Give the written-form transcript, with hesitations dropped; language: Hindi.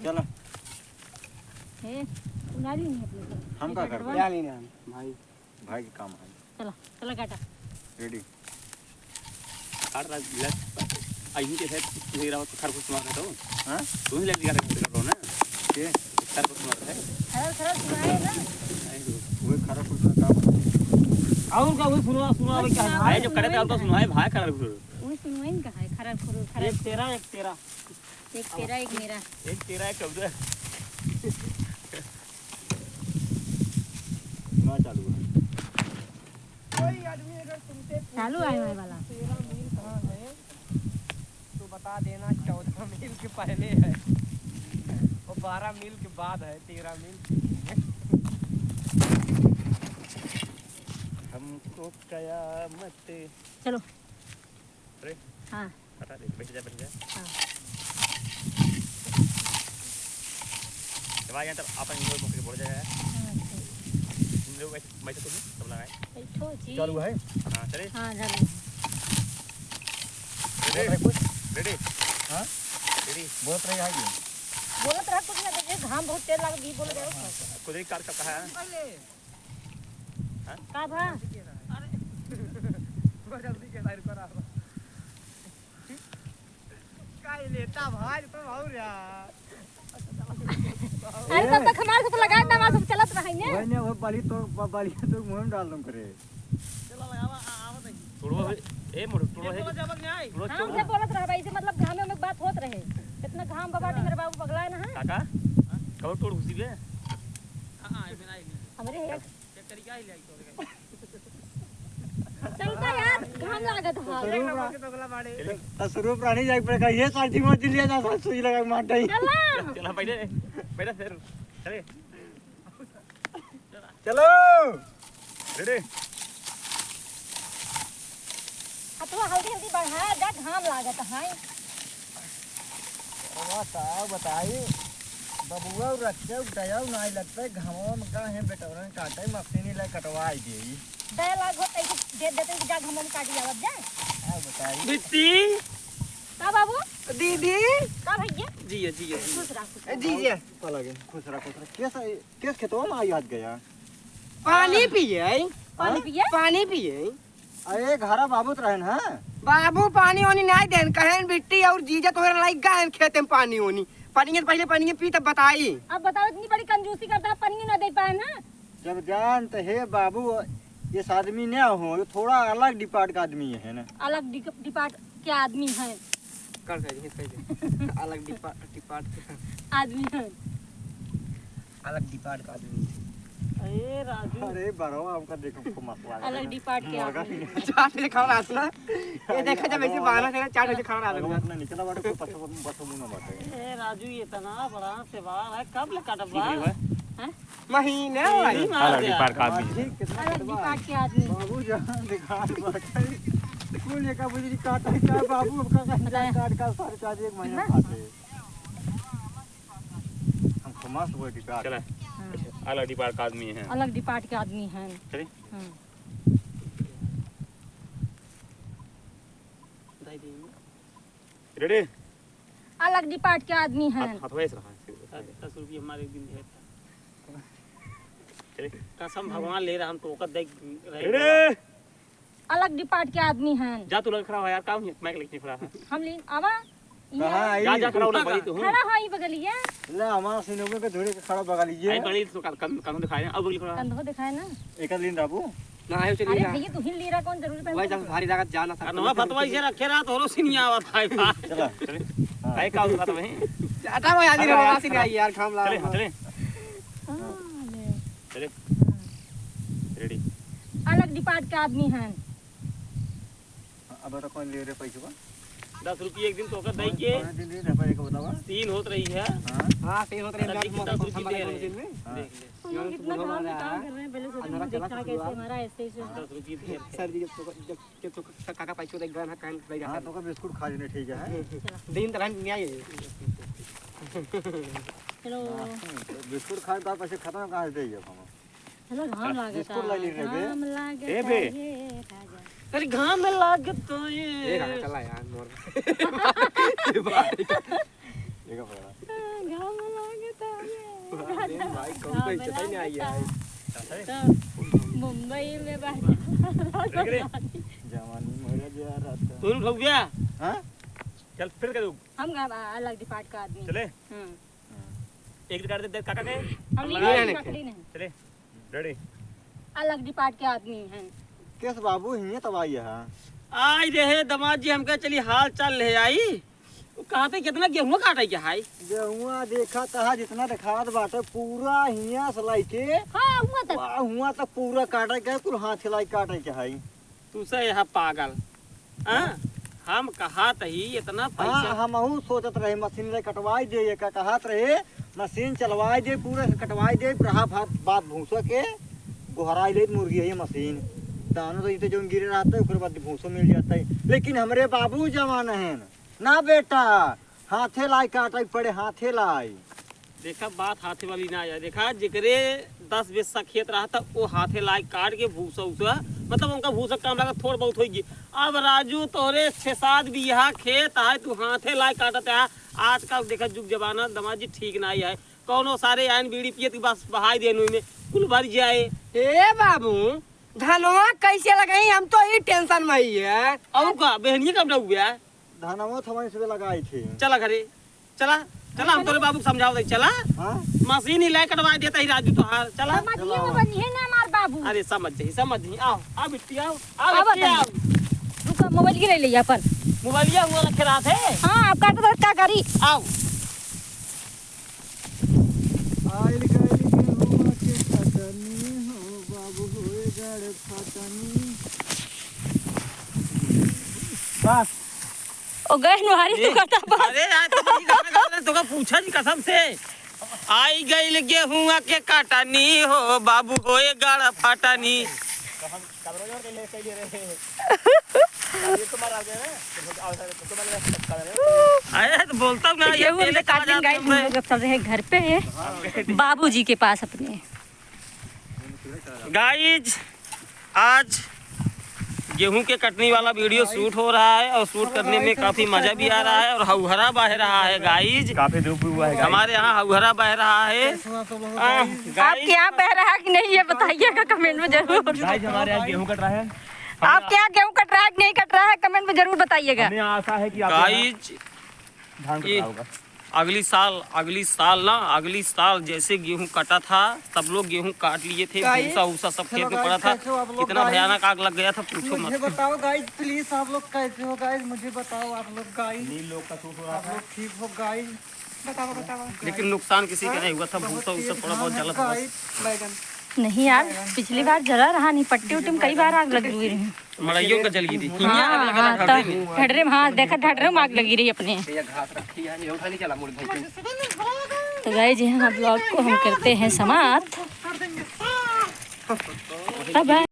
चलो हे उनाली नहीं अपने हम का कर क्या लेने हम भाई भाई के काम है। चलो चलो काटा रेडी काट रहा लग आई के साथ मेरा तो खरगोश मार रहा हूं हां तू ही लग जा रहा है ना के खरगोश मार रहा है खरा सुनाए ना वो खरा कुछ ना काम और का वो सुनवा क्या है भाई जब करे तो सुनवाए भाई खरगोश वो सुनवाई का है खरा खुरू खरा एक तेरा एक तेरा एक मेरा एक तेरा एक कब्जा ना चालू है। कोई आदमी अगर तुमसे चालू आए हुए वाला 13 मील कहाँ है तो बता देना 14 मील के पहले है और 12 मील के बाद है 13 मील हमको कयामत चलो अरे हाँ हटा दे बैठ जा हाँ भाई यहाँ तो अपन ये मुझे बोल जाएगा तुम लोग मैं तो तुम्हें सब लगाए बैठो जी चालू है हाँ चले हाँ चलो रेडी हां रेडी बहुत रही है ये बोलत रहा कुछ ना ये घाम बहुत तेज लग भी बोल रहे हो खुद ही कार का है का भा वो जल्दी के साइड पर आ काय लेता भाई तो और यार अरे तब तक हमारे से लगा ना सब चलत रही ने वही ने वो बाली तो मुंह में डाल दूं करे चला लगावा आवत है थोड़ा ए मोड़ थोड़ा है जबक नहीं आई थोड़ा हम से बोलत रहा भाई से मतलब घाम में बात होत रहे इतना घाम बबाटी मेरे बाबू पगला है ना काका कब तोड़ घुसी बे हां बिना आई हमरे है चेक करी आई लाई तो चलता यार घाम लागत है देख ना के बगला बाड़े शुरू प्राणी जाए पर का ये साथी मत लिया जा सुई लगा मार दई चला चला पहले फिर चले चलो रेडी तो हल्दी हल्दी बढ़ा जा घाम लागत है बताई बबुआ रखे उठाया नहीं लगता है घामों में का है बेटौरा काटे मशीन ही ला कटवाई दे दे लाग होते दे देते जा घाम में काटी आवत जा आ बताई बिट्टी का बाबू दीदी का भैया जी खुश रह जी लगे खुश रहा केस खेतवा में आई आज गया पानी पिए पानी पिए पानी पिए अरे घरा बाबू तो रहन हां बाबू पानी ओनी नहीं देन कहन बिट्टी और जीजा तोहरा लाइक गए खेते में पानी ओनी पानी के पहले पानी पी तब बताई अब बताओ इतनी बड़ी कंजूसी करता पानी ना दे पाए ना जब जान तो हे बाबू इस आदमी ने हो ये थोड़ा अलग डिपार्ट का आदमी है ना अलग डिपार्ट के आदमी है कर दे अलग डिपार्ट आदमी है अलग डिपार्ट का आदमी अरे राजू अरे बरो आपका देखो को मत वाला अलग डिपार्ट के आदमी चाट से खा रहा था ये देखा जब ऐसे बहाना से चाट से खा रहा था अपना निकला बाटे को पछो मुंह में बाटे ए राजू ये इतना बड़ा सेवार है कब ले काटबा हैं महीने अलग डिपार्ट का आदमी अलग डिपार्ट के आदमी बाबू जहां दिखा बाटे कौन का बुझी काटा क्या बाबू का काट का सारे चार्ज एक महीना खाते हम खमास वो डिपार्ट चला अलग डिपार्ट का आदमी है अलग डिपार्ट के आदमी हैं चले रेडी अलग डिपार्ट के आदमी हैं हाथ वैसे रहा 10 रुपये हमारे दिन है चले कसम भगवान ले रहा हम तो ओकर देख रेडी अलग डिपार्ट के आदमी हैं जा तू लग खड़ा हो यार काम है माइक लेके खड़ा है हम लीन आवा कहां आई जा खड़ा हो ना बड़ी तो हूं खड़ा होई बगलिए ले हमारा सिनोगे के थोड़े खड़ा बगा लीजिए आई बड़ी तो काम दिखाए अब बड़ी खड़ा कंधो दिखाए ना एक दिन बाबू ना है चली अरे रहा भैया तू हिल ली रहा कौन जरूरी भाई जब भारी लागत जाना था नवा फतवा से रखे रहा तो सिनिया आवा था चला चले आई काम बात वही हटा वो याद रहा वासी नहीं यार खाम ला चले चले चले रेडी अलग डिपार्ट के आदमी हैं अब तो कौन ले रे पैसे का 10 रुपये एक दिन तो कर दई के दिन दिन पैसे का बतावा 3 होत रही है हां सही होत रहे दस यार रुपये दे रहे दिन में हां देख ले हम कितना काम कर रहे हैं पहले से अंदर चला देखा कैसे हमारा ऐसे ऐसे 10 रुपये दे रहे सर जी जब तो काका पैसो देख गया ना कान ले हां जाता तो का बिस्कुट खा लेने ठीक है दिन तरह नहीं आए चलो बिस्कुट खाए तो पैसे खत्म कहां से देइए हम चलो घाम लागत बिस्कुट ला ली रे बे। घाम लागत ए बे। ये राजा अरे घाम में लागत तो ये चला यार मोर देखा पड़ा घाम भाई कौन तो इज्जत ही नहीं आई है। तो मुंबई में जवानी मेरा जा रहा था। तू हो गया हाँ चल फिर कर हम अलग डिपार्ट का आदमी चले हम्म। एक रिकॉर्ड दे काका के हम लगा नहीं लेने पकड़ी नहीं चले रेडी अलग डिपार्ट के आदमी हैं। किस बाबू हिये तब आई है। आई रहे दामाद जी हमका चली हाल चाल ले आई कहा थे कितना गेहूं काटे क्या हाई गेहुआ देखा तहा जितना दिखात बाटे पूरा हिया सलाई के हाँ हुआ तक हुआ तक पूरा काटे के कुल हाथ हिलाई काटे के हाई। तू से यहाँ पागल हाँ हम कहा ही इतना हाँ पैसा हम सोचत रहे मशीन ले कटवाई दे का कहत रहे मशीन चलवाई दे पूरा कटवाई दे रहा बात भूसा के गोहराई ले मुर्गी है ये मशीन दानों तो जो गिरे रहता है बाद भूसा मिल जाता है। लेकिन हमरे बाबू जवान है ना बेटा हाथे लाई काटे पड़े हाथे लाई। देखा बात हाथे वाली ना आया देखा जिकरे 10 बीसा खेत रहा था वो हाथे लाई काट के भूसा उसा मतलब उनका भूसा काम लगा थोड़ा बहुत होगी। अब राजू तोरे 6-7 बीघा खेत है तू हाथे लाई काटते है। आज का देखा जुग जमाना दमाद जी ठीक ना है कौनो सारे आयन बीड़ी पिए की बस बहाई देने में कुल भर जाए। ए बाबू धनवा कैसे लगाई हम तो ये टेंशन में ही है। और का बहनिया कब डूब गया धनवा थमाई से लगाई थी। चला घरे चला चला हम तोरे बाबू समझाओ दे चला हाँ मशीन ही लाई कटवा देता ही राजू तो हार चला समझिए में बनी है ना हमार बाबू। अरे समझ ही आओ आ बिट्टी आओ बिट्टी आओ रुका मोबाइल गिरे लिया अपन मोबाइलिया हुआ रखे रहा थे हाँ आप काट दो क्या करी आओ आइल गइल गेहुआ के खटनी हो बाबू होए गड़ फटनी। बस ओ गए नुहारी तो करता बस। अरे यार तुम गाना गा रहे तो का पूछा जी कसम से आई गइल गेहुआ के काटनी हो बाबू होए गड़ फटनी हम कबरों के ले के रहे ये तुम्हारा गया ना अरे तो बोलता हूं ना ये पहले काटने गए हम लोग चल रहे हैं घर पे बाबूजी के पास अपने। गाइज आज गेहूं के कटनी वाला वीडियो शूट हो रहा है और शूट करने में काफी मजा भी आ रहा है और हौहरा बह रहा है गाइज काफी धूप हुआ है हमारे यहाँ हौहरा बह रहा है। आपके यहाँ बह रहा है कि नहीं ये बताइएगा कमेंट में जरूर। गाइज हमारे यहाँ गेहूं कट रहा है आपके यहाँ गेहूँ कट रहा है कि नहीं कट रहा है कमेंट में जरूर बताइएगा। हमें आशा है कि गाइज अगली साल ना अगली साल जैसे गेहूं कटा था सब लोग गेहूं काट लिए थे भूसा उसा सब खेत में पड़ा था इतना भयानक आग लग गया था पूछो मुझे मत। बताओ गाइस प्लीज आप लोग कैसे हो गाइस मुझे बताओ आप लोग गाइस लोग का शूट हो आप लोग ठीक हो गाइस बताओ लेकिन नुकसान किसी का नहीं हुआ था भूसा उसा थोड़ा बहुत जला था बस। नहीं यार पिछली बार जला रहा नहीं पट्टी उट्टी में कई बार आग लगी हुई रही। मड़ाइयों का जल गई थी हाँ ढडरे में हाँ देखा ढडरे में आग लगी रही अपने। तो गाइस यहाँ ब्लॉग को हम करते हैं समाप्त।